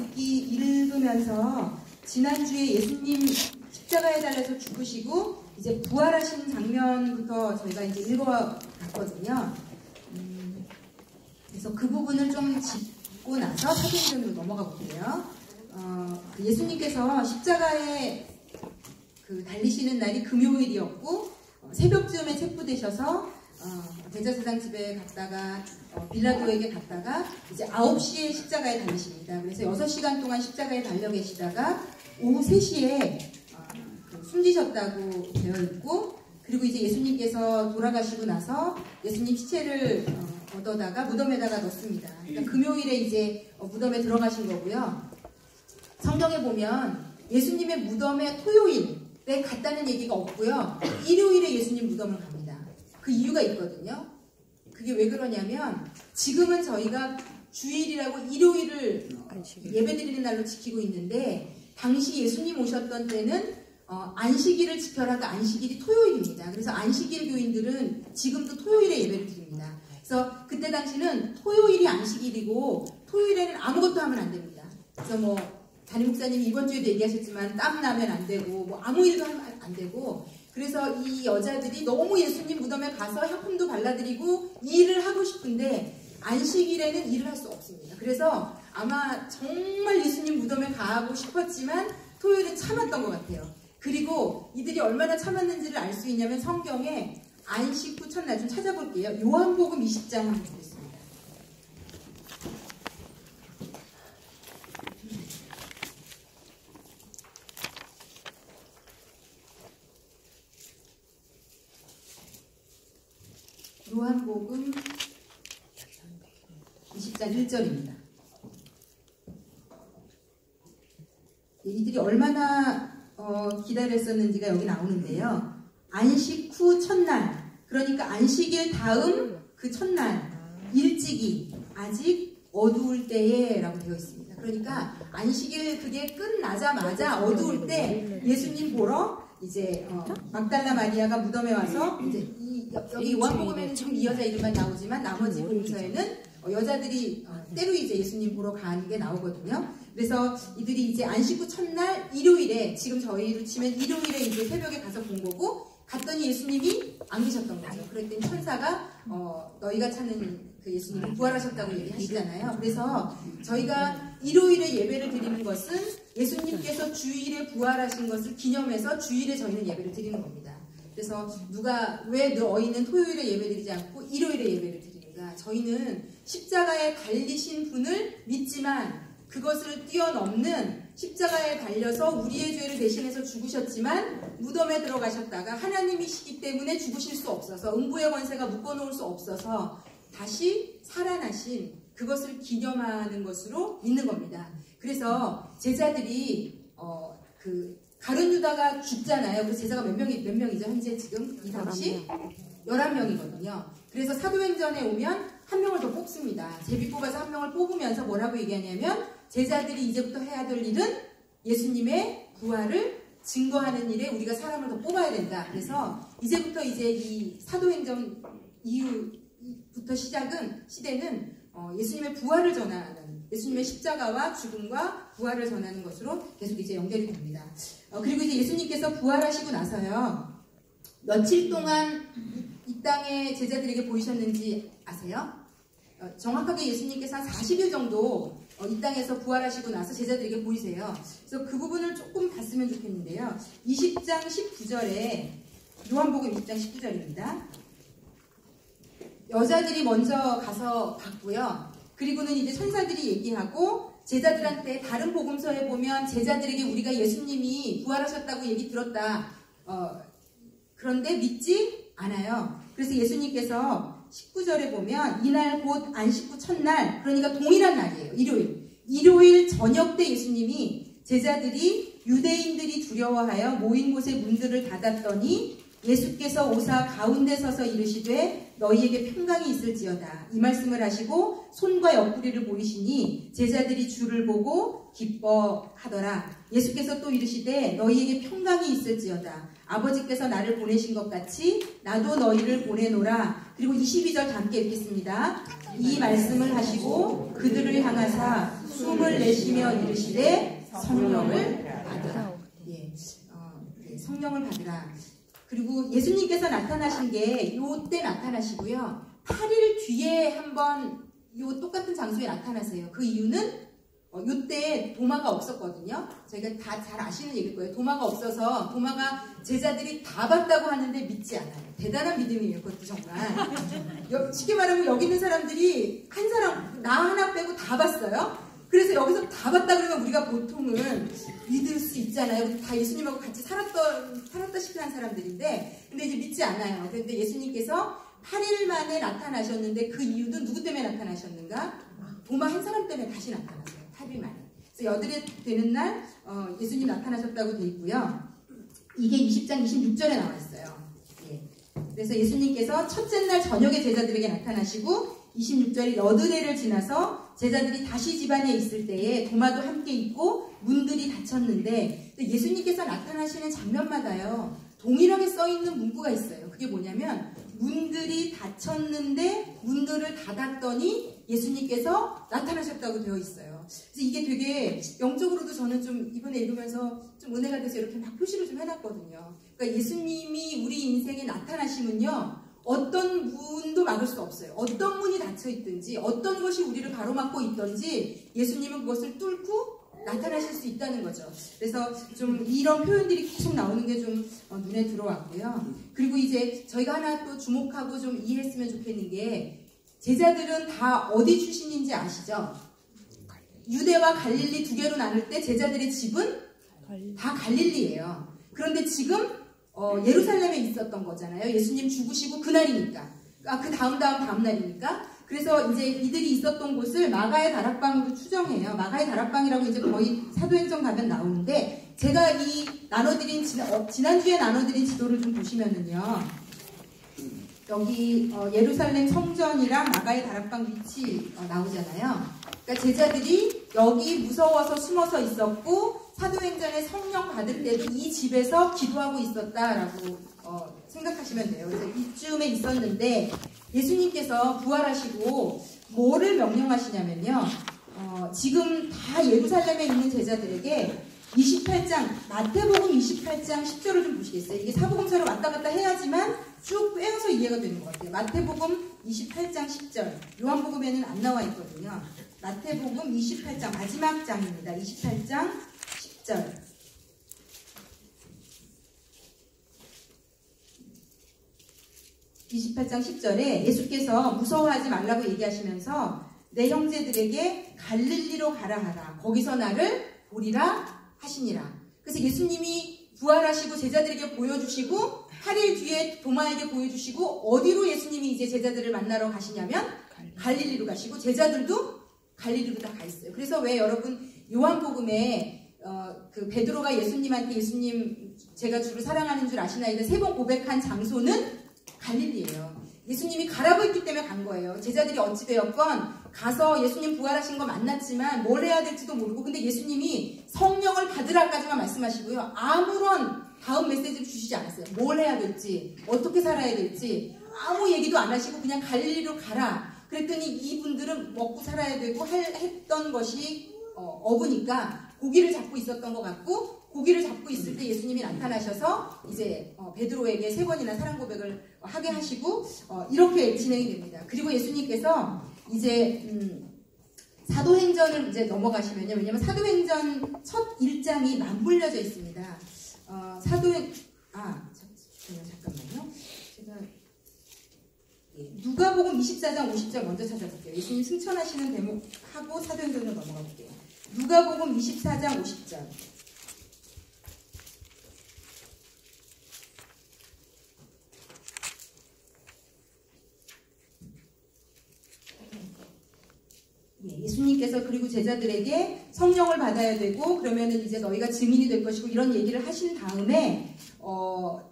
읽으면서 지난주에 예수님 십자가에 달려서 죽으시고 이제 부활하신 장면부터 저희가 이제 읽어봤거든요. 그래서 그 부분을 좀 짚고 나서 사도행전으로 넘어가 볼게요. 예수님께서 십자가에 달리시는 날이 금요일이었고 새벽쯤에 체포되셔서 대제사장 집에 갔다가 빌라도에게 갔다가 이제 9시에 십자가에 달리십니다. 그래서 6시간 동안 십자가에 달려 계시다가 오후 3시에 숨지셨다고 되어 있고, 그리고 이제 예수님께서 돌아가시고 나서 예수님 시체를 얻어다가 무덤에다가 넣습니다. 그러니까 금요일에 이제 무덤에 들어가신 거고요. 성경에 보면 예수님의 무덤에 토요일에 갔다는 얘기가 없고요. 일요일에 예수님 무덤을 갑니다. 그 이유가 있거든요. 그게 왜 그러냐면 지금은 저희가 주일이라고 일요일을 예배드리는 날로 지키고 있는데 당시 예수님 오셨던 때는 안식일을 지켜라가 안식일이 토요일입니다. 그래서 안식일 교인들은 지금도 토요일에 예배를 드립니다. 그래서 그때 당시는 토요일이 안식일이고 토요일에는 아무것도 하면 안 됩니다. 그래서 담임 목사님이 이번 주에도 얘기하셨지만 땀 나면 안 되고 아무 일도 하면 안 되고, 그래서 이 여자들이 너무 예수님 무덤에 가서 향품도 발라드리고 일을 하고 싶은데 안식일에는 일을 할 수 없습니다. 그래서 아마 정말 예수님 무덤에 가고 싶었지만 토요일은 참았던 것 같아요. 그리고 이들이 얼마나 참았는지를 알 수 있냐면 성경에 안식 후 첫날 좀 찾아볼게요. 요한복음 20장 한번 보겠습니다. 요한복음 20장 1절입니다. 이들이 얼마나 기다렸었는지가 여기 나오는데요. 안식 후 첫날, 그러니까 안식일 다음 그 첫날 일찍이 아직 어두울 때에 라고 되어 있습니다. 그러니까 안식일 그게 끝나자마자 어두울 때 예수님 보러 이제 막달라 마리아가 무덤에 와서 이제 여기 요한복음에는 지금 이 여자 이름만 나오지만 나머지 복음서에는 여자들이 때로 이제 예수님 보러 가는 게 나오거든요. 그래서 이들이 이제 안식 후 첫날 일요일에, 지금 저희로 치면 일요일에 이제 새벽에 가서 본 거고, 갔더니 예수님이 안 계셨던 거죠. 그랬더니 천사가 너희가 찾는 그 예수님이 부활하셨다고 얘기하시잖아요. 그래서 저희가 일요일에 예배를 드리는 것은 예수님께서 주일에 부활하신 것을 기념해서 주일에 저희는 예배를 드리는 겁니다. 그래서 누가 왜 너희는 토요일에 예배드리지 않고 일요일에 예배를 드리는가? 저희는 십자가에 달리신 분을 믿지만 그것을 뛰어넘는, 십자가에 달려서 우리의 죄를 대신해서 죽으셨지만 무덤에 들어가셨다가 하나님이시기 때문에 죽으실 수 없어서, 음부의 권세가 묶어놓을 수 없어서 다시 살아나신 그것을 기념하는 것으로 믿는 겁니다. 그래서 제자들이 가룟 유다가 죽잖아요. 그래서 제자가 몇 명이죠? 현재 지금 이 당시 11명이거든요. 그래서 사도행전에 오면 한 명을 더 뽑습니다. 제비 뽑아서 한 명을 뽑으면서 뭐라고 얘기하냐면 제자들이 이제부터 해야 될 일은 예수님의 부활을 증거하는 일에 우리가 사람을 더 뽑아야 된다. 그래서 이제부터 이제 이 사도행전 이후부터 시대는 예수님의 부활을 전하는, 예수님의 십자가와 죽음과 부활을 전하는 것으로 계속 이제 연결이 됩니다. 그리고 이제 예수님께서 부활하시고 나서요, 며칠 동안 이 땅에 제자들에게 보이셨는지 아세요? 정확하게 예수님께서 한 40일 정도 이 땅에서 부활하시고 나서 제자들에게 보이세요. 그래서 그 부분을 조금 봤으면 좋겠는데요. 20장 19절에, 요한복음 20장 19절입니다. 여자들이 먼저 가서 봤고요. 그리고는 이제 천사들이 얘기하고 제자들한테, 다른 복음서에 보면 제자들에게 우리가 예수님이 부활하셨다고 얘기 들었다. 그런데 믿지 않아요. 그래서 예수님께서 19절에 보면 이날 곧 안식 후 첫날, 그러니까 동일한 날이에요. 일요일 저녁 때 예수님이 제자들이 유대인들이 두려워하여 모인 곳의 문들을 닫았더니 예수께서 오사 가운데 서서 이르시되 너희에게 평강이 있을지어다. 이 말씀을 하시고 손과 옆구리를 보이시니 제자들이 주를 보고 기뻐하더라. 예수께서 또 이르시되 너희에게 평강이 있을지어다. 아버지께서 나를 보내신 것 같이 나도 너희를 보내노라. 그리고 22절 함께 읽겠습니다. 이 말씀을 하시고 그들을 향하사 숨을 내쉬며 이르시되 성령을 받으라. 성령을 받으라. 그리고 예수님께서 나타나신 게 요때 나타나시고요. 8일 뒤에 한번 요 똑같은 장소에 나타나세요. 그 이유는 요때 도마가 없었거든요. 저희가 다 잘 아시는 얘기일 거예요. 도마가 없어서 도마가 제자들이 다 봤다고 하는데 믿지 않아요. 대단한 믿음이에요. 그것도 정말. 쉽게 말하면 여기 있는 사람들이 한 사람 나 하나 빼고 다 봤어요. 그래서 여기서 다 봤다 그러면 우리가 보통은 믿을 수 있잖아요. 다 예수님하고 같이 살았다시피 한 사람들인데 근데 이제 믿지 않아요. 그런데 예수님께서 8일 만에 나타나셨는데 그 이유는 누구 때문에 나타나셨는가? 도마 한 사람 때문에 다시 나타났어요. 8일 만에. 그래서 여드레 되는 날 예수님 나타나셨다고 돼 있고요. 이게 20장 26절에 나와 있어요. 예. 그래서 예수님께서 첫째 날 저녁에 제자들에게 나타나시고 26절에 여드레를 지나서 제자들이 다시 집안에 있을 때에 도마도 함께 있고 문들이 닫혔는데 예수님께서 나타나시는 장면마다요. 동일하게 써있는 문구가 있어요. 그게 뭐냐면 문들이 닫혔는데 문들을 닫았더니 예수님께서 나타나셨다고 되어 있어요. 그래서 이게 되게 영적으로도 저는 좀 이번에 읽으면서 좀 은혜가 돼서 이렇게 막 표시를 좀 해놨거든요. 그러니까 예수님이 우리 인생에 나타나시면요. 어떤 문도 막을 수 없어요. 어떤 문이 닫혀 있든지 어떤 것이 우리를 가로막고 있든지 예수님은 그것을 뚫고 나타나실 수 있다는 거죠. 그래서 좀 이런 표현들이 계속 나오는 게 좀 눈에 들어왔고요. 그리고 이제 저희가 하나 또 주목하고 좀 이해했으면 좋겠는 게 제자들은 다 어디 출신인지 아시죠? 유대와 갈릴리 두 개로 나눌 때 제자들의 집은 다 갈릴리예요. 그런데 지금 예루살렘에 있었던 거잖아요. 예수님 죽으시고 그날이니까. 그 다음 날이니까. 그래서 이제 이들이 있었던 곳을 마가의 다락방으로 추정해요. 마가의 다락방이라고 이제 거의 사도행전 가면 나오는데 제가 이 나눠드린 지난주에 나눠드린 지도를 좀 보시면은요. 여기 예루살렘 성전이랑 마가의 다락방 위치 나오잖아요. 그러니까 제자들이 여기 무서워서 숨어서 있었고 사도행전에 성령 받을 때도 이 집에서 기도하고 있었다라고 생각하시면 돼요. 그래서 이쯤에 있었는데 예수님께서 부활하시고 뭐를 명령하시냐면요. 지금 다 예루살렘에 있는 제자들에게 28장, 마태복음 28장 10절을 좀 보시겠어요? 이게 사복음서를 왔다 갔다 해야지만 쭉 빼어서 이해가 되는 것 같아요. 마태복음 28장 10절. 요한복음에는 안 나와 있거든요. 마태복음 28장, 마지막 장입니다. 28장 10절. (28장 10절에) 예수께서 무서워하지 말라고 얘기하시면서 내 형제들에게 갈릴리로 가라 하라. 거기서 나를 보리라 하시니라. 그래서 예수님이 부활하시고 제자들에게 보여주시고 8일 뒤에 도마에게 보여주시고 어디로 예수님이 이제 제자들을 만나러 가시냐면 갈릴리로 가시고 제자들도 갈릴리로 다 가 있어요. 그래서 왜 여러분 요한복음에 그 베드로가 예수님한테 예수님 제가 주를 사랑하는 줄 아시나이다 세 번 고백한 장소는 갈릴리예요. 예수님이 가라고 했기 때문에 간 거예요. 제자들이 어찌되었건 가서 예수님 부활하신 거 만났지만 뭘 해야 될지도 모르고 근데 예수님이 성령을 받으라까지만 말씀하시고요. 아무런 다음 메시지를 주시지 않았어요. 뭘 해야 될지 어떻게 살아야 될지 아무 얘기도 안 하시고 그냥 갈릴리로 가라. 그랬더니 이분들은 먹고 살아야 되고 했던 것이 어부니까 고기를 잡고 있었던 것 같고 고기를 잡고 있을 때 예수님이 나타나셔서 이제 베드로에게 3번이나 사랑 고백을 하게 하시고 이렇게 진행이 됩니다. 그리고 예수님께서 이제 사도행전을 이제 넘어가시면요. 왜냐면 사도행전 첫 1장이 맞물려져 있습니다. 잠깐만요. 제가 누가복음 24장 50절 먼저 찾아볼게요. 예수님 승천하시는 대목하고 사도행전으로 넘어가 볼게요. 누가복음 24장 50절. 예수님께서 그리고 제자들에게 성령을 받아야 되고 그러면은 이제 너희가 증인이 될 것이고 이런 얘기를 하신 다음에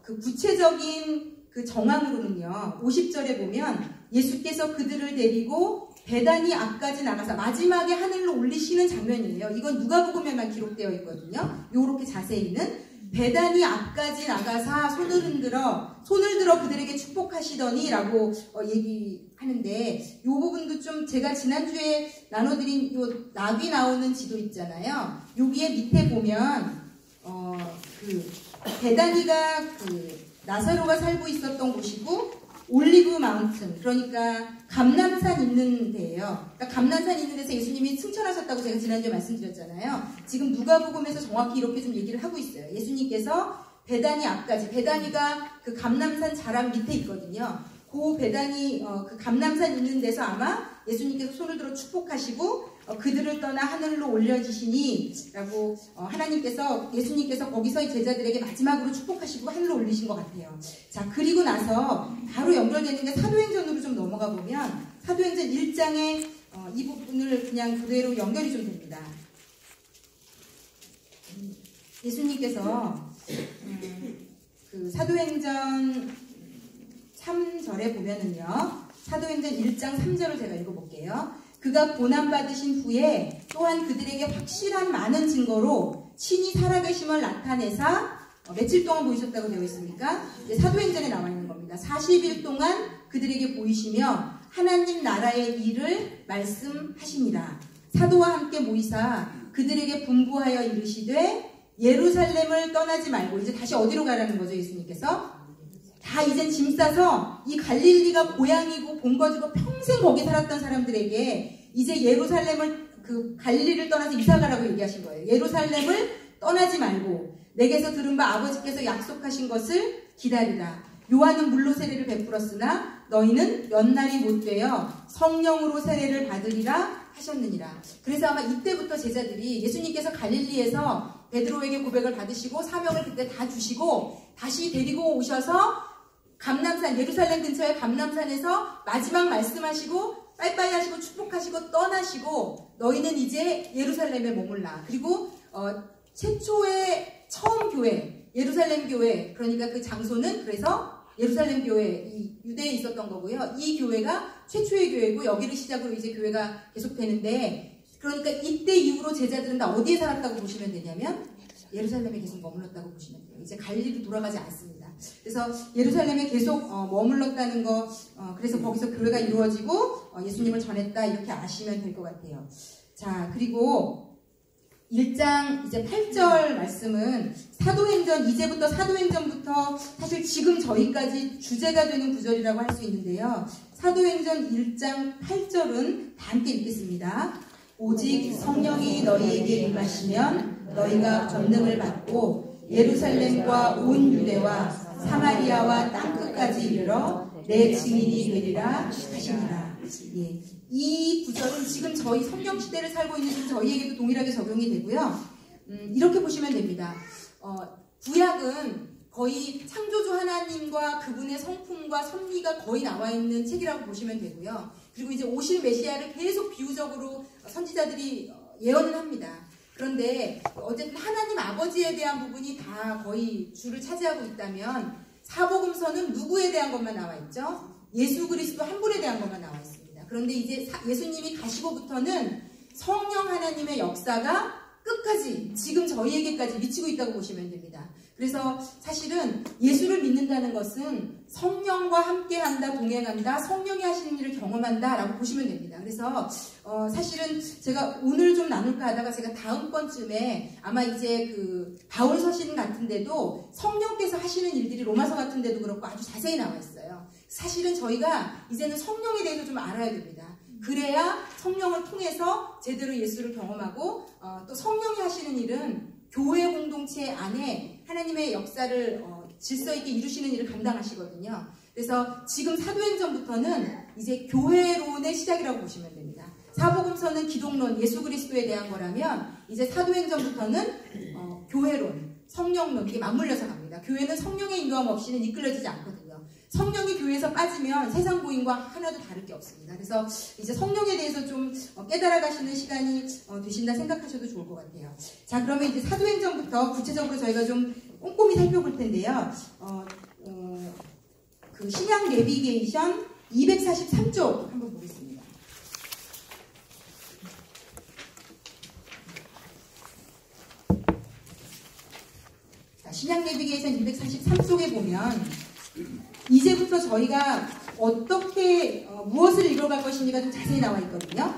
그 구체적인 그 정황으로는요. 50절에 보면 예수께서 그들을 데리고 베다니 앞까지 나가서 마지막에 하늘로 올리시는 장면이에요. 이건 누가복음에만 기록되어 있거든요. 요렇게 자세히는 베다니 앞까지 나가사 손을 들어 그들에게 축복하시더니 라고 얘기하는데 요 부분도 좀 제가 지난주에 나눠드린 요 나귀 나오는 지도 있잖아요. 여기에 밑에 보면 그 베다니가 그 나사로가 살고 있었던 곳이고 올리브 마운튼, 그러니까 감람산 있는 데예요. 그러니까 감람산 있는 데서 예수님이 승천하셨다고 제가 지난주에 말씀드렸잖아요. 지금 누가복음에서 정확히 이렇게 좀 얘기를 하고 있어요. 예수님께서 베다니 앞까지, 베다니가 그 감람산 자락 밑에 있거든요. 그 베다니 그 감람산 있는 데서 아마 예수님께서 손을 들어 축복하시고 그들을 떠나 하늘로 올려지시니 라고 예수님께서 거기서 제자들에게 마지막으로 축복하시고 하늘로 올리신 것 같아요. 자, 그리고 나서 바로 연결되는 게 사도행전으로 좀 넘어가 보면 사도행전 1장에 이 부분을 그냥 그대로 연결이 좀 됩니다. 예수님께서 그 사도행전 3절에 보면은요. 사도행전 1장 3절을 제가 읽어볼게요. 그가 고난받으신 후에 또한 그들에게 확실한 많은 증거로 친히 살아계심을 나타내사 며칠 동안 보이셨다고 되어 있습니까? 사도행전에 나와 있는 겁니다. 40일 동안 그들에게 보이시며 하나님 나라의 일을 말씀하시니라. 사도와 함께 모이사 그들에게 분부하여 이르시되 예루살렘을 떠나지 말고, 이제 다시 어디로 가라는 거죠? 예수님께서 다 이젠 짐 싸서 이 갈릴리가 고향이고 본거지고 평생 거기 살았던 사람들에게 이제 예루살렘을 그 갈릴리를 떠나서 이사가라고 얘기하신 거예요. 예루살렘을 떠나지 말고 내게서 들은 바 아버지께서 약속하신 것을 기다리라. 요한은 물로 세례를 베풀었으나 너희는 몇 날이 못 되어 성령으로 세례를 받으리라 하셨느니라. 그래서 아마 이때부터 제자들이 예수님께서 갈릴리에서 베드로에게 고백을 받으시고 사명을 그때 다 주시고 다시 데리고 오셔서 감람산, 예루살렘 근처의 감람산에서 마지막 말씀하시고 빠이빠이 하시고 축복하시고 떠나시고 너희는 이제 예루살렘에 머물라. 그리고 최초의 처음 교회, 예루살렘 교회, 그러니까 그 장소는 그래서 예루살렘 교회, 이 유대에 있었던 거고요. 이 교회가 최초의 교회고 여기를 시작으로 이제 교회가 계속되는데, 그러니까 이때 이후로 제자들은 다 어디에 살았다고 보시면 되냐면 예루살렘에 계속 머물렀다고 보시면 돼요. 이제 갈릴리로 돌아가지 않습니다. 그래서 예루살렘에 계속 머물렀다는 거, 그래서 거기서 교회가 이루어지고 예수님을 전했다 이렇게 아시면 될 것 같아요. 자, 그리고 1장 이제 8절 말씀은 사도행전, 이제부터 사도행전부터 사실 지금 저희까지 주제가 되는 구절이라고 할 수 있는데요. 사도행전 1장 8절은 다 함께 읽겠습니다. 오직 성령이 너희에게 임하시면 너희가 권능을 받고 예루살렘과 온 유대와 사마리아와 땅끝까지 이르러 내 증인이 되리라 하시니라. 예. 이 구절은 지금 저희 성경 시대를 살고 있는 지금 저희에게도 동일하게 적용이 되고요. 이렇게 보시면 됩니다. 구약은 거의 창조주 하나님과 그분의 성품과 섭리가 거의 나와 있는 책이라고 보시면 되고요. 그리고 이제 오실 메시아를 계속 비유적으로 선지자들이 예언을 합니다. 그런데 어쨌든 하나님 아버지에 대한 부분이 다 거의 주를 차지하고 있다면 사복음서는 누구에 대한 것만 나와 있죠? 예수 그리스도 한 분에 대한 것만 나와 있습니다. 그런데 이제 예수님이 가시고부터는 성령 하나님의 역사가 끝까지 지금 저희에게까지 미치고 있다고 보시면 됩니다. 그래서 사실은 예수를 믿는다는 것은 성령과 함께한다, 동행한다, 성령이 하시는 일을 경험한다 라고 보시면 됩니다. 그래서 사실은 제가 오늘 좀 나눌까 하다가 제가 다음번쯤에 아마 이제 그 바울 서신 같은데도 성령께서 하시는 일들이 로마서 같은데도 그렇고 아주 자세히 나와 있어요. 사실은 저희가 이제는 성령에 대해서 좀 알아야 됩니다. 그래야 성령을 통해서 제대로 예수를 경험하고 또 성령이 하시는 일은 교회 공동체 안에 하나님의 역사를 질서 있게 이루시는 일을 감당하시거든요. 그래서 지금 사도행전부터는 이제 교회론의 시작이라고 보시면 됩니다. 사복음서는 기독론, 예수 그리스도에 대한 거라면 이제 사도행전부터는 교회론, 성령론, 이게 맞물려서 갑니다. 교회는 성령의 인도함 없이는 이끌어지지 않거든요. 성령이 교회에서 빠지면 세상 보임과 하나도 다를 게 없습니다. 그래서 이제 성령에 대해서 좀 깨달아 가시는 시간이 되신다 생각하셔도 좋을 것 같아요. 자, 그러면 이제 사도행전부터 구체적으로 저희가 좀 꼼꼼히 살펴볼 텐데요. 그 신약 내비게이션 243쪽 한번 보겠습니다. 자, 신약 내비게이션 243쪽에 보면 이제부터 저희가 어떻게 무엇을 이뤄갈 것인지가 좀 자세히 나와 있거든요.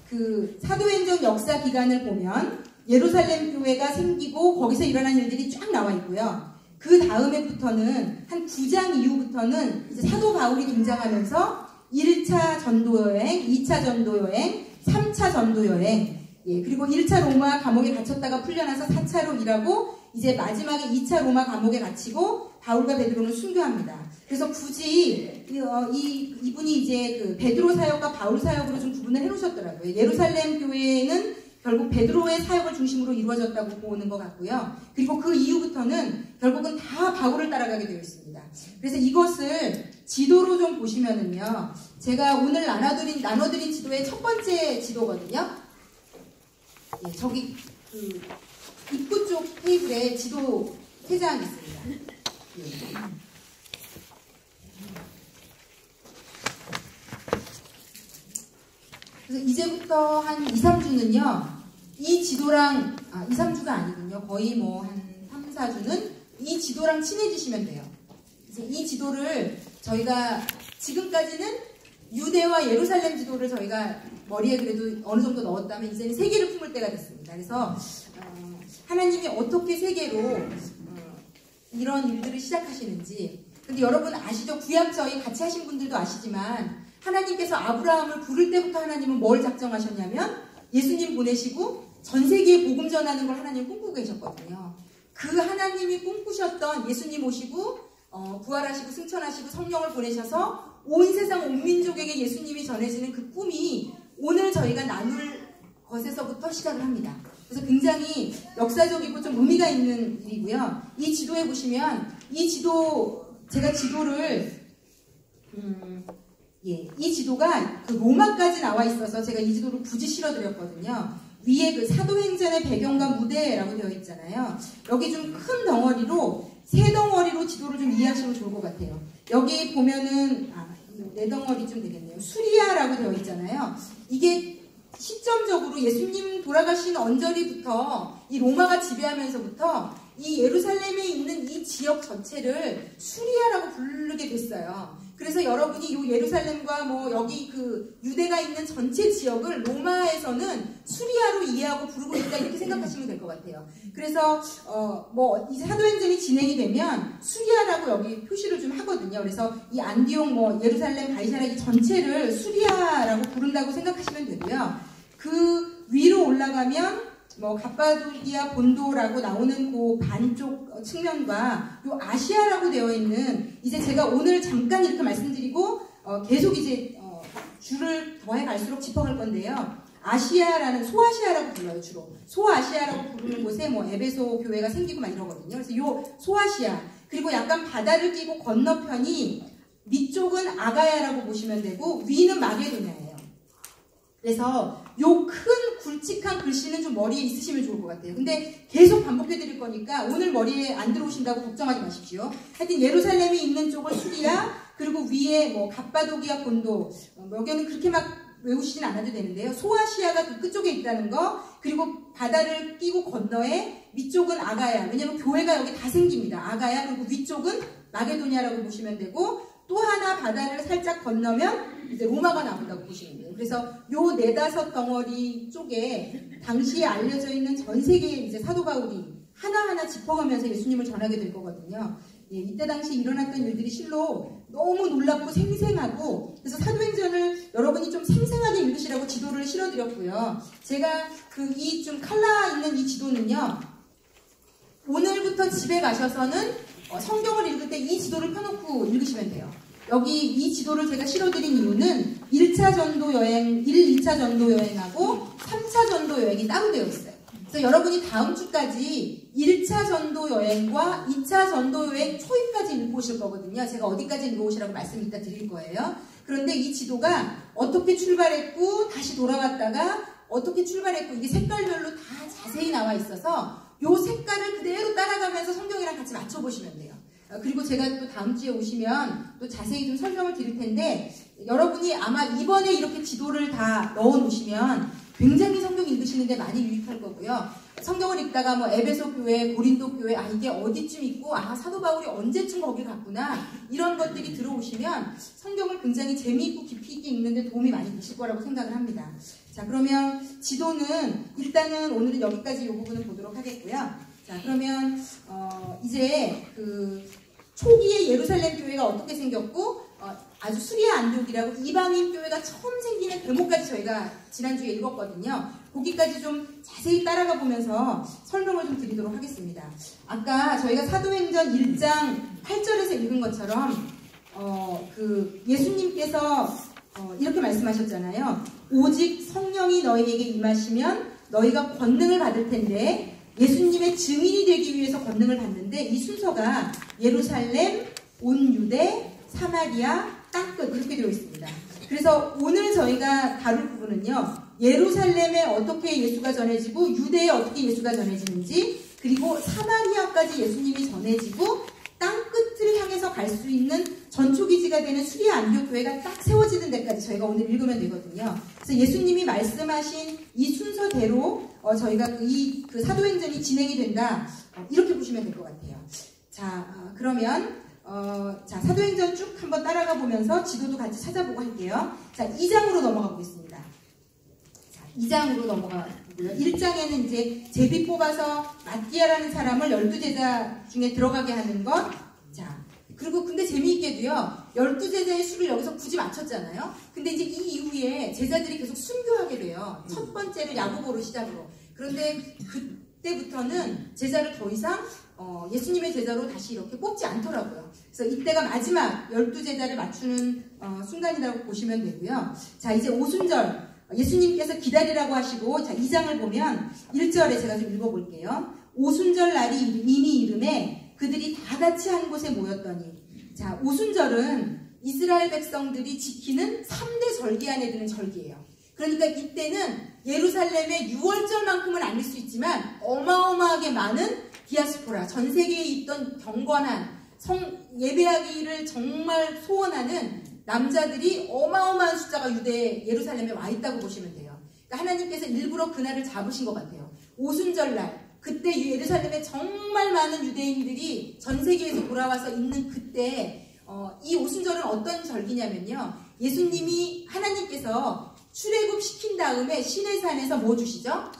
그 사도행전 역사 기간을 보면 예루살렘 교회가 생기고 거기서 일어난 일들이 쫙 나와 있고요. 그 다음에부터는 한 9장 이후부터는 이제 사도 바울이 등장하면서 1차 전도 여행, 2차 전도 여행, 3차 전도 여행, 그리고 1차 로마 감옥에 갇혔다가 풀려나서 4차로 일하고 이제 마지막에 2차 로마 감옥에 갇히고 바울과 베드로는 순교합니다. 그래서 굳이 이분이 이제 그 베드로 사역과 바울 사역으로 좀 구분을 해놓으셨더라고요. 예루살렘 교회는 결국 베드로의 사역을 중심으로 이루어졌다고 보는 것 같고요. 그리고 그 이후부터는 결국은 다 바울을 따라가게 되어 있습니다. 그래서 이것을 지도로 좀 보시면은요, 제가 오늘 나눠드린 지도의 첫 번째 지도거든요. 예, 저기 그 입구 쪽 테이블에 지도 3장 있습니다. 예. 그래서 이제부터 한 2, 3주는요, 이 지도랑, 2, 3주가 아니군요. 거의 뭐 한 3, 4주는 이 지도랑 친해지시면 돼요. 그래서 이 지도를 저희가 지금까지는 유대와 예루살렘 지도를 저희가 머리에 그래도 어느 정도 넣었다면 이제는 세계를 품을 때가 됐습니다. 그래서 하나님이 어떻게 세계로 이런 일들을 시작하시는지. 근데 여러분 아시죠? 구약 저희 같이 하신 분들도 아시지만 하나님께서 아브라함을 부를 때부터 하나님은 뭘 작정하셨냐면 예수님 보내시고 전 세계에 복음 전하는 걸 하나님 꿈꾸고 계셨거든요. 그 하나님이 꿈꾸셨던 예수님 오시고 부활하시고 승천하시고 성령을 보내셔서 온 세상 온 민족에게 예수님이 전해지는 그 꿈이 오늘 저희가 나눌 것에서부터 시작을 합니다. 그래서 굉장히 역사적이고 좀 의미가 있는 일이고요. 이 지도에 보시면 제가 지도를 이 지도가 그 로마까지 나와 있어서 제가 이 지도를 굳이 실어드렸거든요. 위에 그 사도행전의 배경과 무대라고 되어 있잖아요. 여기 좀 큰 덩어리로, 3덩어리로 지도를 좀 이해하시면 좋을 것 같아요. 여기 보면은 4덩어리쯤 되겠네요. 수리아라고 되어 있잖아요. 이게 시점적으로 예수님 돌아가신 언저리부터 이 로마가 지배하면서부터 이 예루살렘에 있는 이 지역 전체를 수리아라고 부르게 됐어요. 그래서 여러분이 이 예루살렘과 뭐 여기 그 유대가 있는 전체 지역을 로마에서는 수리아로 이해하고 부르고 있다 이렇게 생각하시면 될 것 같아요. 그래서 이 사도행전이 진행이 되면 수리아라고 여기 표시를 좀 하거든요. 그래서 이 안디옥 예루살렘 가이사랴 이 전체를 수리아라고 부른다고 생각하시면 되고요. 그 위로 올라가면 갑바도기아 본도라고 나오는 그 반쪽 측면과 요 아시아라고 되어 있는, 이제 제가 오늘 잠깐 이렇게 말씀드리고 계속 이제 줄을 더해 갈수록 짚어갈 건데요. 아시아라는, 소아시아라고 불러요. 주로 소아시아라고 부르는 곳에 에베소 교회가 생기고 막 이러거든요. 그래서 요 소아시아, 그리고 약간 바다를 끼고 건너편이 밑쪽은 아가야라고 보시면 되고 위는 마게도냐예요. 그래서 요 큰 굵직한 글씨는 좀 머리에 있으시면 좋을 것 같아요. 근데 계속 반복해 드릴 거니까 오늘 머리에 안 들어오신다고 걱정하지 마십시오. 하여튼 예루살렘이 있는 쪽을 수리아, 그리고 위에 갑바도기아 본도, 여기는 그렇게 막 외우시진 않아도 되는데요. 소아시아가 그 끝쪽에 있다는 거, 그리고 바다를 끼고 건너에 밑쪽은 아가야, 왜냐면 교회가 여기 다 생깁니다. 아가야, 그리고 위쪽은 마게도냐라고 보시면 되고, 또 하나 바다를 살짝 건너면 이제 로마가 나온다고 보시면 돼요. 그래서 요 4-5 덩어리 쪽에 당시에 알려져 있는 전 세계의 이제 사도 바울이 하나하나 짚어가면서 예수님을 전하게 될 거거든요. 이때 당시 일어났던 일들이 실로 너무 놀랍고 생생하고, 그래서 사도행전을 여러분이 좀 생생하게 읽으시라고 지도를 실어드렸고요. 제가 이 좀 칼라 있는 이 지도는요, 오늘부터 집에 가셔서는 성경을 읽을 때 이 지도를 펴놓고 읽으시면 돼요. 여기 이 지도를 제가 실어드린 이유는 1차 전도 여행, 2차 전도 여행하고 3차 전도 여행이 따로 되어 있어요. 그래서 여러분이 다음 주까지 1차 전도 여행과 2차 전도 여행 초입까지 읽어오실 거거든요. 제가 어디까지 읽어오시라고 말씀 이따 드릴 거예요. 그런데 이 지도가 어떻게 출발했고 다시 돌아왔다가 어떻게 출발했고 이게 색깔별로 다 자세히 나와 있어서 요 색깔을 그대로 따라가면서 성경이랑 같이 맞춰보시면 돼요. 그리고 제가 또 다음 주에 오시면 또 자세히 좀 설명을 드릴 텐데 여러분이 아마 이번에 이렇게 지도를 다 넣어 놓으시면 굉장히 성경 읽으시는데 많이 유익할 거고요. 성경을 읽다가 뭐 에베소 교회, 고린도 교회, 아 이게 어디쯤 있고 아 사도 바울이 언제쯤 거기 갔구나 이런 것들이 들어오시면 성경을 굉장히 재미있고 깊이 있게 읽는데 도움이 많이 되실 거라고 생각을 합니다. 자 그러면 지도는 일단은 오늘은 여기까지 이 부분을 보도록 하겠고요. 자 그러면 이제 그 초기에 예루살렘 교회가 어떻게 생겼고 아주 수리아 안디옥이라고 이방인 교회가 처음 생기는 대목까지 저희가 지난주에 읽었거든요. 거기까지 좀 자세히 따라가 보면서 설명을 좀 드리도록 하겠습니다. 아까 저희가 사도행전 1장 8절에서 읽은 것처럼 그 예수님께서 이렇게 말씀하셨잖아요. 오직 성령이 너희에게 임하시면 너희가 권능을 받을 텐데 예수님의 증인이 되기 위해서 권능을 받는데 이 순서가 예루살렘, 온 유대, 사마리아, 땅끝 이렇게 되어 있습니다. 그래서 오늘 저희가 다룰 부분은요. 예루살렘에 어떻게 예수가 전해지고 유대에 어떻게 예수가 전해지는지 그리고 사마리아까지 예수님이 전해지고 땅끝을 향해서 갈 수 있는 전초기지가 되는 수리아 안디옥 교회가 딱 세워지는 데까지 저희가 오늘 읽으면 되거든요. 그래서 예수님이 말씀하신 이 순서대로 저희가 그 사도행전이 진행이 된다 이렇게 보시면 될 것 같아요. 자 그러면 자 사도행전 쭉 한번 따라가 보면서 지도도 같이 찾아보고 할게요. 자 2장으로 넘어가 보겠습니다. 자 2장으로 넘어가 보고요. 1장에는 이제 제비 뽑아서 마띠아라는 사람을 12제자 중에 들어가게 하는 것. 자 그리고 근데 재미있게도요 12제자의 수를 여기서 굳이 맞췄잖아요. 근데 이제 이 이후에 제자들이 계속 순교하게 돼요. 첫 번째를 야고보로 시작으로. 그런데 그때부터는 제자를 더 이상 예수님의 제자로 다시 이렇게 뽑지 않더라고요. 그래서 이때가 마지막 12제자를 맞추는 순간이라고 보시면 되고요. 자 이제 오순절 예수님께서 기다리라고 하시고 자 2장을 보면 1절에 제가 좀 읽어볼게요. 오순절 날이 이미 이름에 그들이 다 같이 한 곳에 모였더니 자 오순절은 이스라엘 백성들이 지키는 3대 절기 안에 드는 절기예요. 그러니까 이때는 예루살렘의 6월절만큼은 아닐 수 있지만 어마어마하게 많은 디아스포라, 전 세계에 있던 경건한 예배하기를 정말 소원하는 남자들이 어마어마한 숫자가 유대 예루살렘에 와 있다고 보시면 돼요. 그러니까 하나님께서 일부러 그날을 잡으신 것 같아요. 오순절날 그때 예루살렘에 정말 많은 유대인들이 전 세계에서 돌아와서 있는 그때 이 오순절은 어떤 절기냐면요. 예수님이 하나님께서 출애굽 시킨 다음에 시내산에서 뭐 주시죠?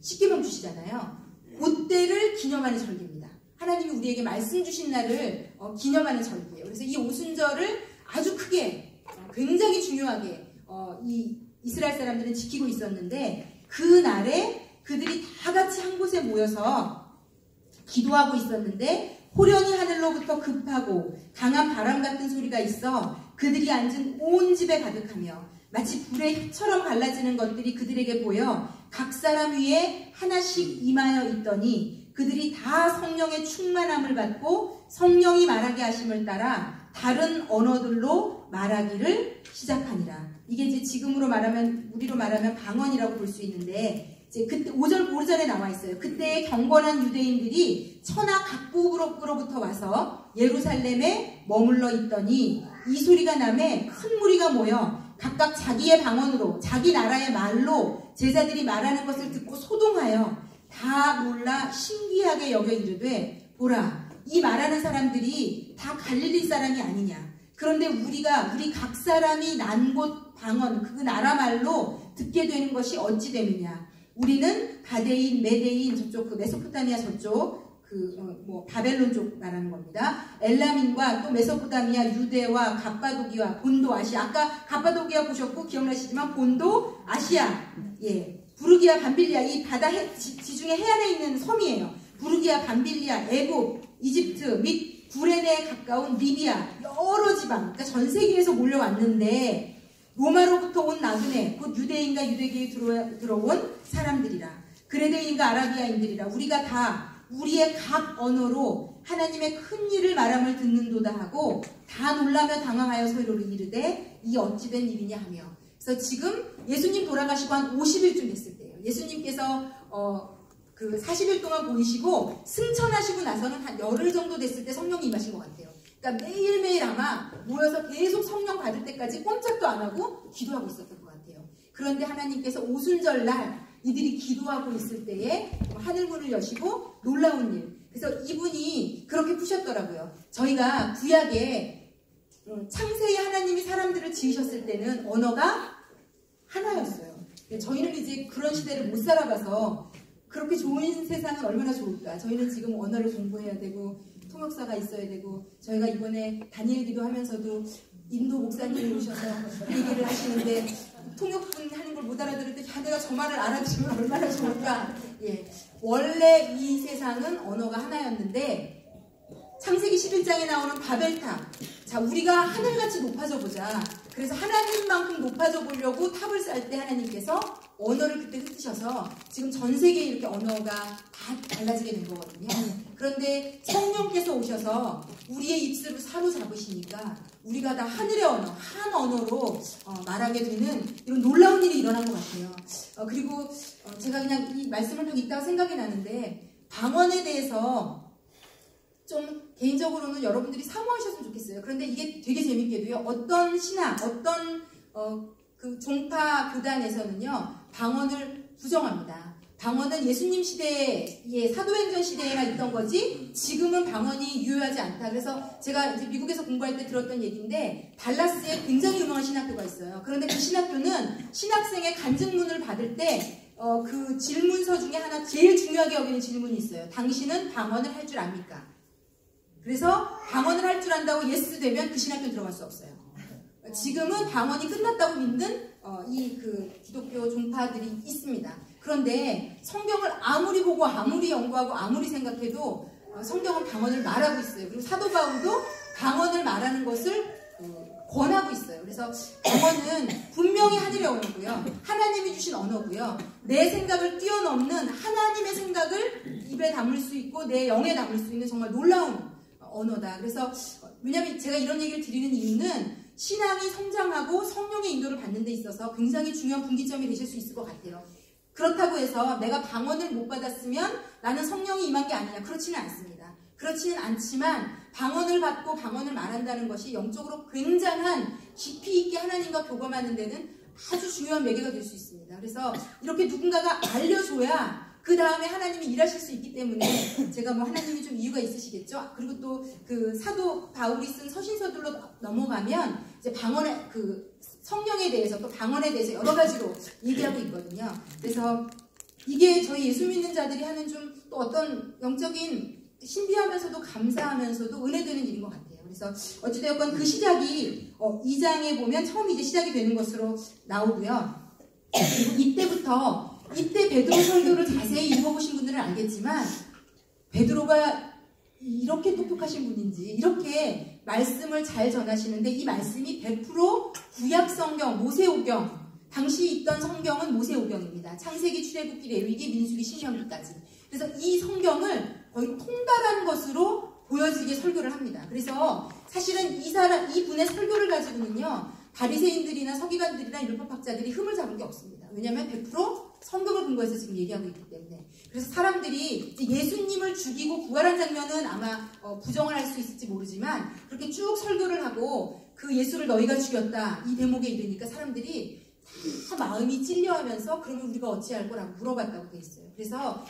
십계명 주시잖아요. 그때를 기념하는 절기입니다. 하나님이 우리에게 말씀 주신 날을 기념하는 절기예요. 그래서 이 오순절을 아주 크게 굉장히 중요하게 이 이스라엘 사람들은 지키고 있었는데 그 날에 그들이 다 같이 한 곳에 모여서 기도하고 있었는데 호련히 하늘로부터 급하고 강한 바람 같은 소리가 있어 그들이 앉은 온 집에 가득하며 마치 불의 혀처럼 갈라지는 것들이 그들에게 보여 각 사람 위에 하나씩 임하여 있더니 그들이 다 성령의 충만함을 받고 성령이 말하게 하심을 따라 다른 언어들로 말하기를 시작하니라. 이게 이제 지금으로 말하면 우리로 말하면 방언이라고 볼 수 있는데 이제 그때 5절에 나와 있어요. 그때 경건한 유대인들이 천하 각국으로부터 와서 예루살렘에 머물러 있더니 이 소리가 나매 큰 무리가 모여 각각 자기의 방언으로 자기 나라의 말로 제자들이 말하는 것을 듣고 소동하여 다 놀라 신기하게 여겨 이르되 보라 이 말하는 사람들이 다 갈릴리 사람이 아니냐. 그런데 우리 각 사람이 난 곳 방언 그 나라 말로 듣게 되는 것이 어찌 됨이냐. 우리는 가데인, 메데인 저쪽 그 메소포타미아 저쪽 바벨론 쪽 말하는 겁니다. 엘람인과 또 메소포타미아, 유대와 갑바도기와 본도, 아시아. 아까 갑바도기아 보셨고 기억나시지만 본도, 아시아, 예, 부르기아, 밤빌리아 이 바다 지중해 해안에 있는 섬이에요. 부르기아, 밤빌리아, 애굽, 이집트 및 구레네에 가까운 리비아 여러 지방, 그러니까 전 세계에서 몰려왔는데 로마로부터 온 나그네, 곧 유대인과 유대계에 들어온 사람들이라. 그레데인과 아라비아인들이라 우리가 다 우리의 각 언어로 하나님의 큰 일을 말함을 듣는도다 하고 다 놀라며 당황하여 서로를 이르되 이 어찌된 일이냐 하며. 그래서 지금 예수님 돌아가시고 한 50일쯤 됐을 때예요. 예수님께서 그 40일 동안 보이시고 승천하시고 나서는 한 열흘 정도 됐을 때 성령이 임하신 것 같아요. 그러니까 매일매일 아마 모여서 계속 성령 받을 때까지 꼼짝도 안 하고 기도하고 있었던 것 같아요. 그런데 하나님께서 오순절날 이들이 기도하고 있을 때에 하늘문을 여시고 놀라운 일. 그래서 이분이 그렇게 푸셨더라고요. 저희가 구약에 창세기 하나님이 사람들을 지으셨을 때는 언어가 하나였어요. 저희는 이제 그런 시대를 못 살아봐서 그렇게 좋은 세상은 얼마나 좋을까. 저희는 지금 언어를 공부해야 되고 통역사가 있어야 되고, 저희가 이번에 다니엘 기도하면서도 인도 목사님이 오셔서 얘기를 하시는데 통역분 하는 걸 못 알아들을 때 내가 저 말을 알아들으면 얼마나 좋을까. 예, 원래 이 세상은 언어가 하나였는데 창세기 11장에 나오는 바벨탑. 자, 우리가 하늘같이 높아져 보자. 그래서 하나님만큼 높아져 보려고 탑을 쌓을 때 하나님께서 언어를 그때 흩으셔서 지금 전 세계에 이렇게 언어가 다 달라지게 된 거거든요. 그런데 성령께서 오셔서 우리의 입술을 사로잡으시니까 우리가 다 하늘의 언어, 한 언어로 말하게 되는 이런 놀라운 일이 일어난 것 같아요. 그리고 제가 그냥 이 말씀을 딱 읽다가 생각이 나는데, 방언에 대해서 좀 개인적으로는 여러분들이 사모하셨으면 좋겠어요. 그런데 이게 되게 재밌게도요, 어떤 신학, 어떤 그 종파 교단에서는요 방언을 부정합니다. 방언은 예수님 시대에, 사도행전 시대에만 있던 거지 지금은 방언이 유효하지 않다. 그래서 제가 이제 미국에서 공부할 때 들었던 얘기인데, 달라스에 굉장히 유명한 신학교가 있어요. 그런데 그 신학교는 신학생의 간증문을 받을 때 그 질문서 중에 하나 제일 중요하게 여기는 질문이 있어요. 당신은 방언을 할 줄 압니까? 그래서 방언을 할 줄 안다고 예스 되면 그 신학교 들어갈 수 없어요. 지금은 방언이 끝났다고 믿는 이 그 기독교 종파들이 있습니다. 그런데 성경을 아무리 보고 아무리 연구하고 아무리 생각해도 성경은 방언을 말하고 있어요. 그리고 사도 바울도 방언을 말하는 것을 권하고 있어요. 그래서 방언은 분명히 하늘의 언어고요, 하나님이 주신 언어고요, 내 생각을 뛰어넘는 하나님의 생각을 입에 담을 수 있고 내 영에 담을 수 있는 정말 놀라운 언어다. 그래서 왜냐하면 제가 이런 얘기를 드리는 이유는 신앙이 성장하고 성령의 인도를 받는 데 있어서 굉장히 중요한 분기점이 되실 수 있을 것 같아요. 그렇다고 해서 내가 방언을 못 받았으면 나는 성령이 임한 게 아니냐, 그렇지는 않습니다. 그렇지는 않지만 방언을 받고 방언을 말한다는 것이 영적으로 굉장한 깊이 있게 하나님과 교감하는 데는 아주 중요한 매개가 될 수 있습니다. 그래서 이렇게 누군가가 알려줘야 그 다음에 하나님이 일하실 수 있기 때문에, 제가 뭐 하나님이 좀 이유가 있으시겠죠. 그리고 또 그 사도 바울이 쓴 서신서들로 넘어가면 이제 방언의 그 성령에 대해서 또 방언에 대해서 여러 가지로 얘기하고 있거든요. 그래서 이게 저희 예수 믿는 자들이 하는 좀 또 어떤 영적인 신비하면서도 감사하면서도 은혜되는 일인 것 같아요. 그래서 어찌되었건 그 시작이 2장에 보면 처음 이제 시작이 되는 것으로 나오고요. 그리고 이때 베드로 설교를 자세히 읽어보신 분들은 알겠지만, 베드로가 이렇게 똑똑하신 분인지, 이렇게 말씀을 잘 전하시는데, 이 말씀이 100% 구약 성경, 모세오경, 당시 있던 성경은 모세오경입니다. 창세기, 출애굽기, 레위기, 민수기, 신명기까지. 그래서 이 성경을 거의 통달한 것으로 보여지게 설교를 합니다. 그래서 사실은 이 분의 설교를 가지고는요, 바리새인들이나 서기관들이나 율법학자들이 흠을 잡을 게 없습니다. 왜냐하면 100% 성경을 근거해서 지금 얘기하고 있기 때문에. 그래서 사람들이 이제 예수님을 죽이고 부활한 장면은 아마 부정을 할 수 있을지 모르지만, 그렇게 쭉 설교를 하고 그 예수를 너희가 죽였다 이 대목에 이르니까 사람들이 다 마음이 찔려하면서 그러면 우리가 어찌할 거라고 물어봤다고 돼 있어요. 그래서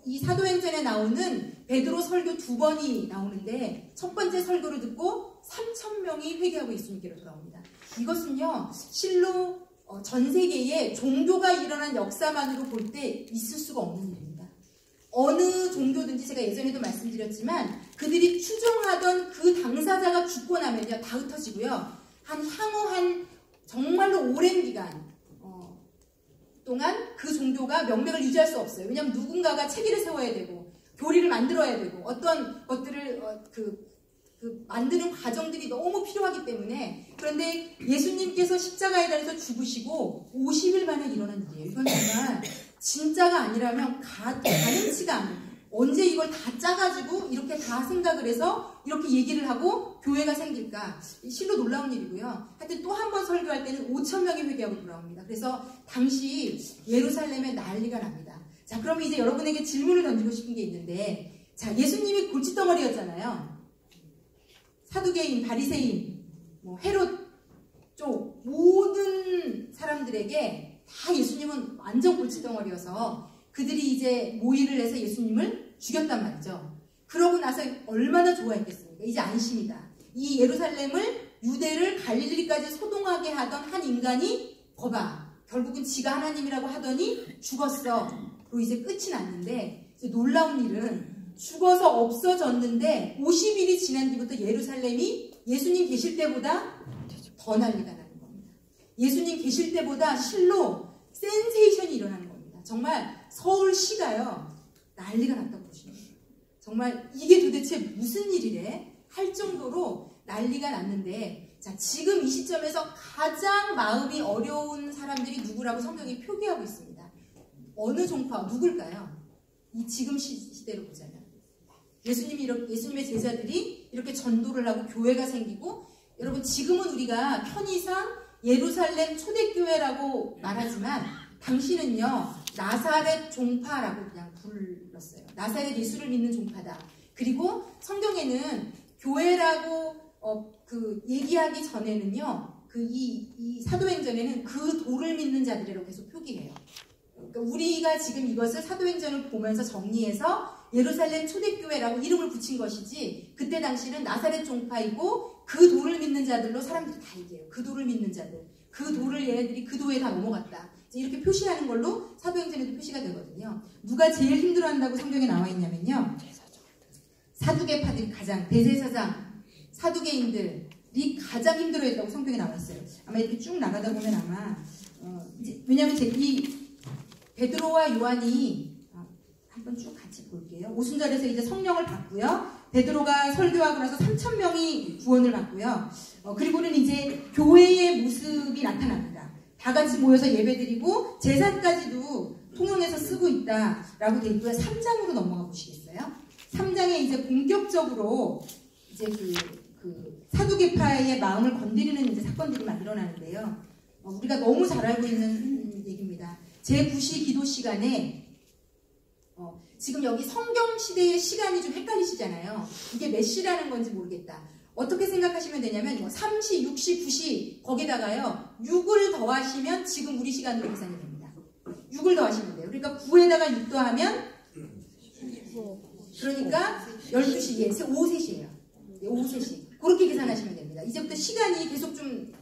이 사도행전에 나오는 베드로 설교 2번이 나오는데, 첫 번째 설교를 듣고 3,000명이 회개하고 예수님께로 돌아옵니다. 이것은요 실로 전 세계에 종교가 일어난 역사만으로 볼 때 있을 수가 없는 일입니다. 어느 종교든지 제가 예전에도 말씀드렸지만 그들이 추종하던 그 당사자가 죽고 나면요 다 흩어지고요, 향후 정말로 오랜 기간 동안 그 종교가 명맥을 유지할 수 없어요. 왜냐하면 누군가가 체계를 세워야 되고 교리를 만들어야 되고 어떤 것들을 만드는 과정들이 너무 필요하기 때문에. 그런데 예수님께서 십자가에 달려서 죽으시고 50일 만에 일어난 일이에요. 이건 정말 진짜가 아니라면 가능치가 않아요. 언제 이걸 다 짜가지고 이렇게 다 생각을 해서 이렇게 얘기를 하고 교회가 생길까? 실로 놀라운 일이고요. 하여튼 또 한 번 설교할 때는 5,000명이 회개하고 돌아옵니다. 그래서 당시 예루살렘에 난리가 납니다. 자, 그러면 이제 여러분에게 질문을 던지고 싶은 게 있는데, 자, 예수님이 골칫덩어리였잖아요. 사두개인, 바리새인, 헤롯 쪽 모든 사람들에게 다 예수님은 완전 골칫덩어리여서 그들이 이제 모의를 해서 예수님을 죽였단 말이죠. 그러고 나서 얼마나 좋아했겠습니까? 이제 안심이다. 이 예루살렘을, 유대를 갈릴리까지 소동하게 하던 한 인간이 거봐, 결국은 지가 하나님이라고 하더니 죽었어. 그리고 이제 끝이 났는데, 이제 놀라운 일은 죽어서 없어졌는데 50일이 지난 뒤부터 예루살렘이 예수님 계실 때보다 더 난리가 나는 겁니다. 예수님 계실 때보다 실로 센세이션이 일어나는 겁니다. 정말 서울시가요 난리가 났다고 보시면 돼요. 정말 이게 도대체 무슨 일이래? 할 정도로 난리가 났는데, 자, 지금 이 시점에서 가장 마음이 어려운 사람들이 누구라고 성경이 표기하고 있습니다. 어느 종파, 누굴까요? 이 지금 시대로 보자면 예수님의 제자들이 이렇게 전도를 하고 교회가 생기고, 여러분 지금은 우리가 편의상 예루살렘 초대교회라고 말하지만 당시는요 나사렛 종파라고 그냥 불렀어요. 나사렛 예수를 믿는 종파다. 그리고 성경에는 교회라고 얘기하기 전에는요 이 사도행전에는 그 도를 믿는 자들이라고 계속 표기해요. 그러니까 우리가 지금 이것을 사도행전을 보면서 정리해서 예루살렘 초대교회라고 이름을 붙인 것이지, 그때 당시는 나사렛 종파이고 그 도를 믿는 자들로 사람들이 다 얘기해요. 그 도를 믿는 자들, 그 도를 얘네들이 그 도에 다 넘어갔다. 이렇게 표시하는 걸로 사도행전에도 표시가 되거든요. 누가 제일 힘들어한다고 성경에 나와 있냐면요, 사두개파들이 가장, 대제사장, 사두개인들이 가장 힘들어했다고 성경에 나와 있어요. 아마 이렇게 쭉 나가다 보면 아마 왜냐하면 이 베드로와 요한이 한번 쭉 같이 볼게요. 오순절에서 이제 성령을 받고요. 베드로가 설교하고 나서 3,000명이 구원을 받고요. 그리고는 이제 교회의 모습이 나타납니다. 다 같이 모여서 예배드리고 제사까지도 통용해서 쓰고 있다라고 되어 있고요. 3장으로 넘어가 보시겠어요? 3장에 이제 본격적으로 이제 그 사두개파의 마음을 건드리는 이제 사건들이 막 일어나는데요. 우리가 너무 잘 알고 있는 얘기입니다. 제9시 기도 시간에 지금 여기 성경 시대의 시간이 좀 헷갈리시잖아요. 이게 몇 시라는 건지 모르겠다. 어떻게 생각하시면 되냐면 3시, 6시, 9시 거기다가요 6을 더하시면 지금 우리 시간으로 계산이 됩니다. 6을 더하시면 돼요. 그러니까 9에다가 6 더하면 그러니까 12시, 오후 3시예요. 오후 3시. 그렇게 계산하시면 됩니다. 이제부터 시간이 계속 좀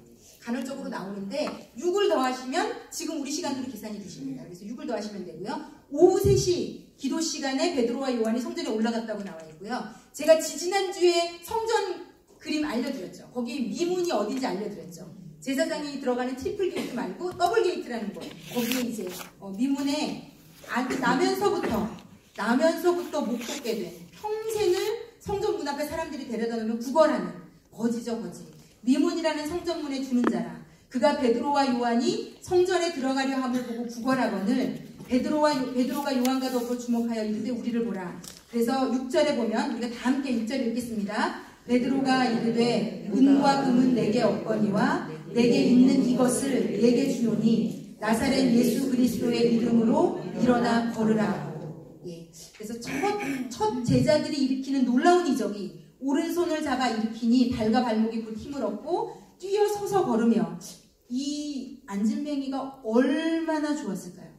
간헐적으로 나오는데 6을 더하시면 지금 우리 시간으로 계산이 되십니다. 그래서 6을 더하시면 되고요. 오후 3시 기도 시간에 베드로와 요한이 성전에 올라갔다고 나와 있고요. 제가 지지난주에 성전 그림 알려드렸죠. 거기 미문이 어딘지 알려드렸죠. 제사장이 들어가는 트리플 게이트 말고 더블 게이트라는 거. 거기에 이제 미문에 나면서부터 못 걷게 된, 평생을 성전 문 앞에 사람들이 데려다 놓으면 구걸하는 거지죠, 거지. 미문이라는 성전문에 두는 자라. 그가 베드로와 요한이 성전에 들어가려 함을 보고 구걸하거늘 베드로가 요한과 더불어 주목하여 이르되 우리를 보라. 그래서 6절에 보면 우리가 다 함께 6절 읽겠습니다. 베드로가 이르되 은과 금은 내게 없거니와 내게 있는 이것을 내게 주노니 나사렛 예수 그리스도의 이름으로 일어나 걸으라. 예. 그래서 첫 제자들이 일으키는 놀라운 이적이 오른손을 잡아 일으키니 발과 발목이 곧 힘을 얻고 뛰어서서 걸으며, 이 안진뱅이가 얼마나 좋았을까요?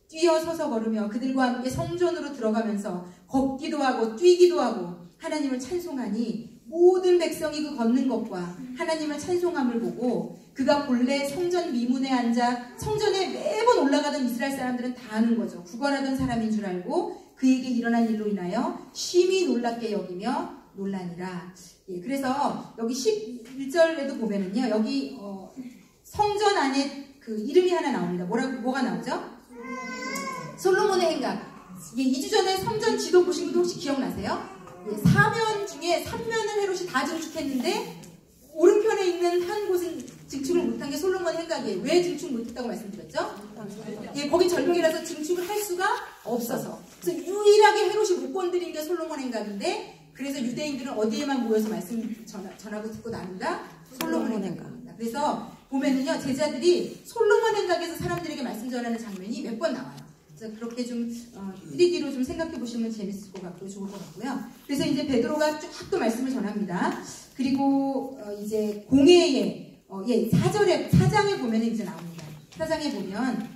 뛰어서서 걸으며 그들과 함께 성전으로 들어가면서 걷기도 하고 뛰기도 하고 하나님을 찬송하니 모든 백성이 그 걷는 것과 하나님을 찬송함을 보고 그가 본래 성전 미문에 앉아 성전에 매번 올라가던 이스라엘 사람들은 다 아는 거죠. 구걸하던 사람인 줄 알고 그에게 일어난 일로 인하여 심히 놀랍게 여기며 논란이라. 예, 그래서 여기 11절에도 보면은요, 여기 성전 안에 그 이름이 하나 나옵니다. 뭐가 나오죠? 솔로몬의 행각. 예, 2주 전에 성전 지도 보신 분들 혹시 기억나세요? 예, 4면 중에 3면을 헤롯이 다 증축했는데 오른편에 있는 한 곳은 증축을 못한 게 솔로몬의 행각이에요. 왜 증축 못했다고 말씀드렸죠? 예, 거긴 절벽이라서 증축을 할 수가 없어서. 그래서 유일하게 헤롯이 못 건드린 게 솔로몬 행각인데, 그래서 유대인들은 어디에만 모여서 말씀 전하고 듣고 나눈다? 솔로몬 행각입니다. 그래서 보면은요, 제자들이 솔로몬 행각에서 사람들에게 말씀 전하는 장면이 몇 번 나와요. 그래서 그렇게 좀 3D로 좀 생각해 보시면 재밌을 것 같고 좋을 것 같고요. 그래서 이제 베드로가 쭉 또 말씀을 전합니다. 그리고 이제 공회에 4장에 보면은 이제 나옵니다. 4장에 보면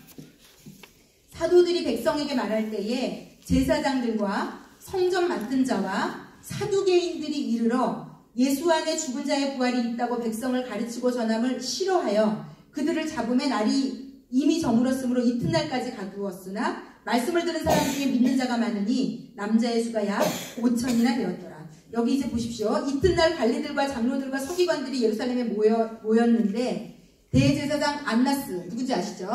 사도들이 백성에게 말할 때에 제사장들과 성전 맡은 자와 사두개인들이 이르러 예수 안에 죽은 자의 부활이 있다고 백성을 가르치고 전함을 싫어하여 그들을 잡음에 날이 이미 저물었으므로 이튿날까지 가두었으나 말씀을 들은 사람 중에 믿는 자가 많으니 남자의 수가 약 5천이나 되었더라. 여기 이제 보십시오. 이튿날 관리들과 장로들과 서기관들이 예루살렘에 모였는데 대제사장 안나스, 누군지 아시죠?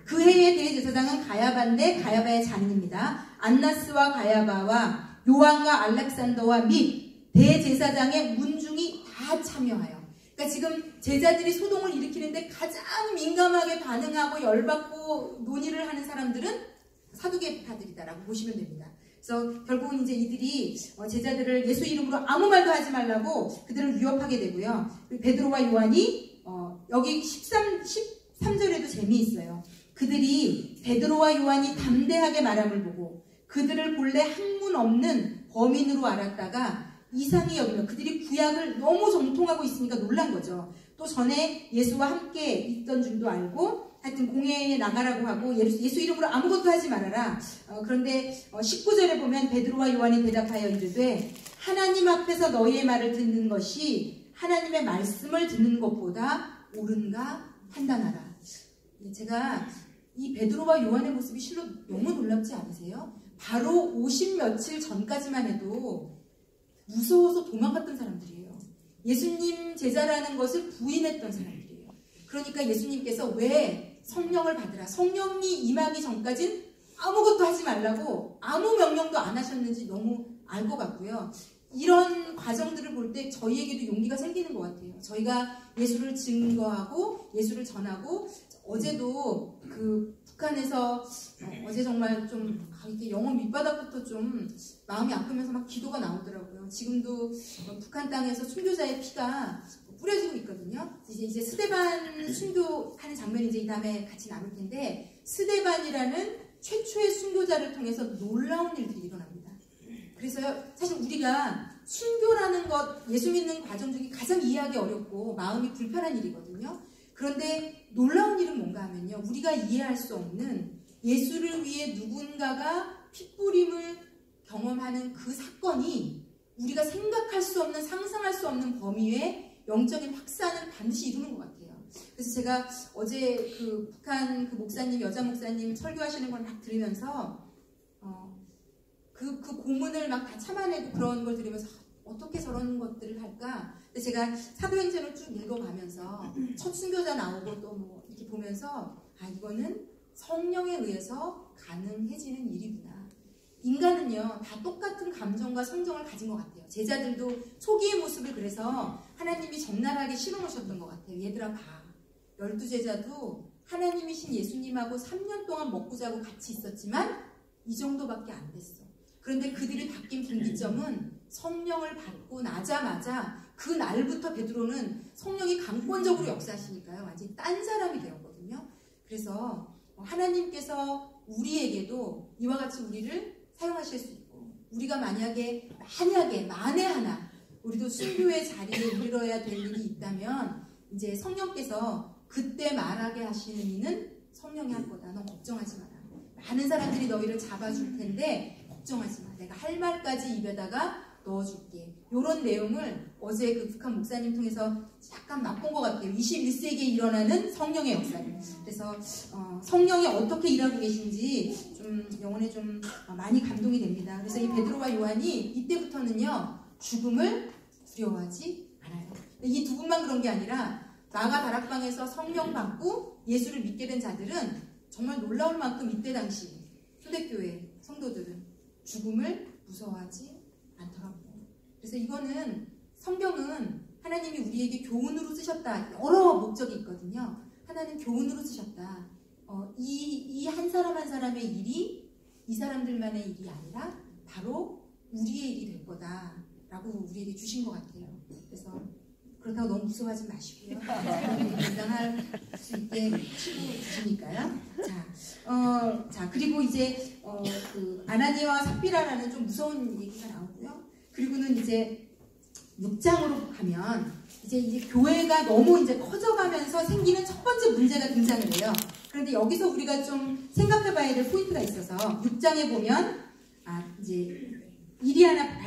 그 해의 대제사장은 가야바인데 가야바의 자녀입니다. 안나스와 가야바와 요한과 알렉산더와 및 대제사장의 문중이 다 참여하여, 그러니까 지금 제자들이 소동을 일으키는데 가장 민감하게 반응하고 열받고 논의를 하는 사람들은 사두개파들이다라고 보시면 됩니다. 그래서 결국은 이제 이들이 제자들을 예수 이름으로 아무 말도 하지 말라고 그들을 위협하게 되고요. 베드로와 요한이 여기 13절에도 재미있어요. 그들이 베드로와 요한이 담대하게 말함을 보고 그들을 본래 학문 없는 범인으로 알았다가 이상히 여기면 그들이 구약을 너무 정통하고 있으니까 놀란 거죠. 또 전에 예수와 함께 있던 줄도 알고 하여튼 공회에 나가라고 하고 예수 이름으로 아무것도 하지 말아라. 그런데 19절에 보면 베드로와 요한이 대답하여 이르되 하나님 앞에서 너희의 말을 듣는 것이 하나님의 말씀을 듣는 것보다 옳은가 판단하라. 제가 이 베드로와 요한의 모습이 실로 너무 놀랍지 않으세요? 바로 50 며칠 전까지만 해도 무서워서 도망갔던 사람들이에요. 예수님 제자라는 것을 부인했던 사람들이에요. 그러니까 예수님께서 왜 성령을 받으라, 성령이 임하기 전까진 아무것도 하지 말라고 아무 명령도 안 하셨는지 너무 알 것 같고요. 이런 과정들을 볼 때 저희에게도 용기가 생기는 것 같아요. 저희가 예수를 증거하고 예수를 전하고, 어제도 그 북한에서 어제 정말 좀 이렇게 영혼 밑바닥부터 좀 마음이 아프면서 막 기도가 나오더라고요. 지금도 북한 땅에서 순교자의 피가 뿌려지고 있거든요. 이제 스데반 순교하는 장면이 이제 이 다음에 같이 나올 텐데, 스데반이라는 최초의 순교자를 통해서 놀라운 일들이 일어납니다. 그래서 사실 우리가 순교라는 것, 예수 믿는 과정 중에 가장 이해하기 어렵고 마음이 불편한 일이거든요. 그런데 놀라운 일은 뭔가 하면요, 우리가 이해할 수 없는 예수를 위해 누군가가 핏부림을 경험하는 그 사건이 우리가 생각할 수 없는, 상상할 수 없는 범위의 영적인 확산을 반드시 이루는 것 같아요. 그래서 제가 어제 그 북한 그 목사님, 여자 목사님 설교하시는 걸 막 들으면서 그 고문을 막 다 참아내고 그런 걸 들으면서 어떻게 저런 것들을 할까? 근데 제가 사도행전을 쭉 읽어가면서 첫 순교자 나오고 또 뭐 이렇게 보면서 이거는 성령에 의해서 가능해지는 일이구나. 인간은요 다 똑같은 감정과 성정을 가진 것 같아요. 제자들도 초기의 모습을 그래서 하나님이 적나라하게 실어놓으셨던 것 같아요. 얘들아 봐, 12제자도 하나님이신 예수님하고 3년 동안 먹고 자고 같이 있었지만 이 정도밖에 안 됐어. 그런데 그들이 바뀐 분기점은 성령을 받고 나자마자 그 날부터 베드로는 성령이 강권적으로 역사하시니까요, 완전히 딴 사람이 되었거든요. 그래서 하나님께서 우리에게도 이와 같이 우리를 사용하실 수 있고, 우리가 만약에 만에 하나 우리도 순교의 자리에 이르러야 될 일이 있다면 이제 성령께서 그때 말하게 하시는 이는 성령이 할 거다. 너 걱정하지 마라. 많은 사람들이 너희를 잡아줄 텐데 걱정하지 마. 내가 할 말까지 입에다가 넣어줄게. 이런 내용을 어제 그 북한 목사님 통해서 약간 맛본 것 같아요. 21세기에 일어나는 성령의 역사를. 그래서 성령이 어떻게 일하고 계신지 좀 영혼에 좀 많이 감동이 됩니다. 그래서 이 베드로와 요한이 이때부터는요 죽음을 두려워하지 않아요. 이 두 분만 그런 게 아니라 나가 다락방에서 성령 받고 예수를 믿게 된 자들은 정말 놀라울 만큼 이때 당시 초대교회 성도들은 죽음을 무서워하지 않더라고요. 그래서 이거는 성경은 하나님이 우리에게 교훈으로 쓰셨다. 여러 목적이 있거든요. 하나는 교훈으로 쓰셨다. 이 한 사람 한 사람의 일이 이 사람들만의 일이 아니라 바로 우리의 일이 될 거다라고 우리에게 주신 것 같아요. 그래서 그렇다고 너무 무서워하지 마시고요. 감당할 수 있게 치고 주시니까요. 자, 그리고 이제 그 아나니아와 삽비라라는 좀 무서운 얘기가 나오고요. 그리고는 이제 6장으로 가면 이제 교회가 너무 이제 커져가면서 생기는 첫 번째 문제가 등장을 해요. 그런데 여기서 우리가 좀 생각해봐야 될 포인트가 있어서 6장에 보면 이제 일이 하나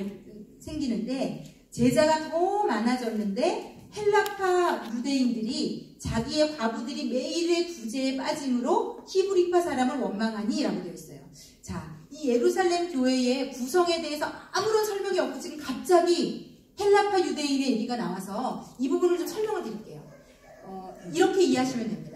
생기는데 제자가 더 많아졌는데 헬라파 유대인들이 자기의 과부들이 매일의 구제에 빠짐으로 히브리파 사람을 원망하니 라고 되어 있어요. 자, 이 예루살렘 교회의 구성에 대해서 아무런 설명이 없고 지금 갑자기 헬라파 유대인의 얘기가 나와서 이 부분을 좀 설명을 드릴게요. 이렇게 이해하시면 됩니다.